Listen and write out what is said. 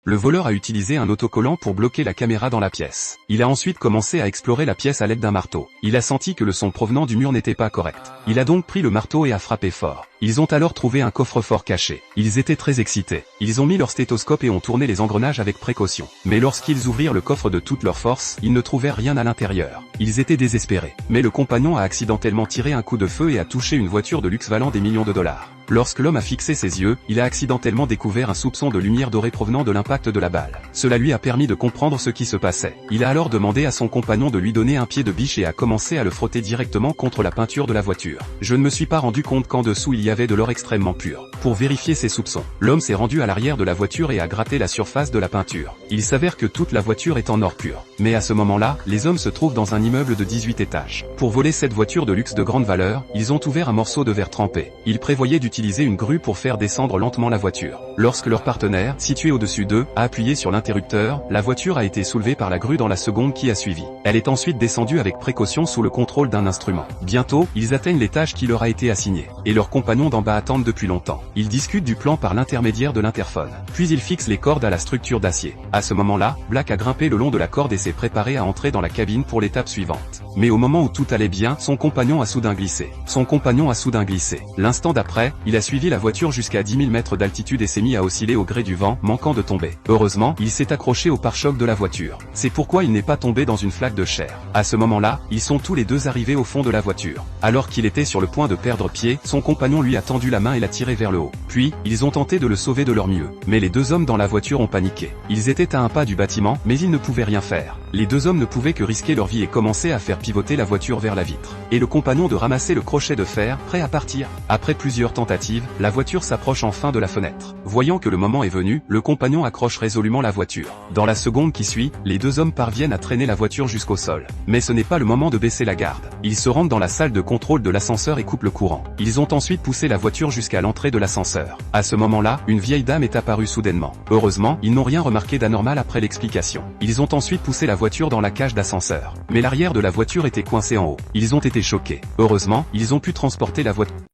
Le voleur a utilisé un autocollant pour bloquer la caméra dans la pièce. Il a ensuite commencé à explorer la pièce à l'aide d'un marteau. Il a senti que le son provenant du mur n'était pas correct. Il a donc pris le marteau et a frappé fort. Ils ont alors trouvé un coffre-fort caché. Ils étaient très excités. Ils ont mis leur stéthoscope et ont tourné les engrenages avec précaution. Mais lorsqu'ils ouvrirent le coffre de toute leur force, ils ne trouvèrent rien à l'intérieur. Ils étaient désespérés. Mais le compagnon a accidentellement tiré un coup de feu et a touché une voiture de luxe valant des millions de dollars. Lorsque l'homme a fixé ses yeux, il a accidentellement découvert un soupçon de lumière dorée provenant de l'impact de la balle. Cela lui a permis de comprendre ce qui se passait. Il a alors demandé à son compagnon de lui donner un pied de biche et a commencé à le frotter directement contre la peinture de la voiture. Je ne me suis pas rendu compte qu'en dessous il y avait de l'or extrêmement pur. Pour vérifier ses soupçons, l'homme s'est rendu à l'arrière de la voiture et a gratté la surface de la peinture. Il s'avère que toute la voiture est en or pur. Mais à ce moment-là, les hommes se trouvent dans un immeuble de 18 étages. Pour voler cette voiture de luxe de grande valeur, ils ont ouvert un morceau de verre trempé. Ils prévoyaient d'utiliser une grue pour faire descendre lentement la voiture. Lorsque leur partenaire, situé au-dessus d'eux, a appuyé sur l'interrupteur, la voiture a été soulevée par la grue dans la seconde qui a suivi. Elle est ensuite descendue avec précaution sous le contrôle d'un instrument. Bientôt, ils atteignent l'étage qui leur a été assigné. Et leurs compagnons d'en bas attendent depuis longtemps. Ils discutent du plan par l'intermédiaire de l'interphone. Puis ils fixent les cordes à la structure d'acier. À ce moment-là, Black a grimpé le long de la corde et s'est préparé à entrer dans la cabine pour l'étape suivante. Mais au moment où tout allait bien, son compagnon a soudain glissé. L'instant d'après, il a suivi la voiture jusqu'à 10 000 mètres d'altitude et s'est mis à osciller au gré du vent, manquant de tomber. Heureusement, il s'est accroché au pare-choc de la voiture. C'est pourquoi il n'est pas tombé dans une flaque de chair. À ce moment-là, ils sont tous les deux arrivés au fond de la voiture. Alors qu'il était sur le point de perdre pied, son compagnon lui a tendu la main et l'a tiré vers le haut. Puis, ils ont tenté de le sauver de leur mieux. Mais les deux hommes dans la voiture ont paniqué. Ils étaient à un pas du bâtiment, mais ils ne pouvaient rien faire. Les deux hommes ne pouvaient que risquer leur vie et commencer à faire pivoter la voiture vers la vitre. Et le compagnon de ramasser le crochet de fer, prêt à partir. Après plusieurs tentatives, la voiture s'approche enfin de la fenêtre. Voyant que le moment est venu, le compagnon accroche résolument la voiture. Dans la seconde qui suit, les deux hommes parviennent à traîner la voiture jusqu'au sol. Mais ce n'est pas le moment de baisser la garde. Ils se rendent dans la salle de contrôle de l'ascenseur et coupent le courant. Ils ont ensuite poussé la voiture jusqu'à l'entrée de l'ascenseur. À ce moment-là, une vieille dame est apparue soudainement. Heureusement, ils n'ont rien remarqué d'anormal après l'explication. Ils ont ensuite poussé la voiture dans la cage d'ascenseur. Mais l'arrière de la voiture était coincé en haut. Ils ont été choqués. Heureusement, ils ont pu transporter la voiture.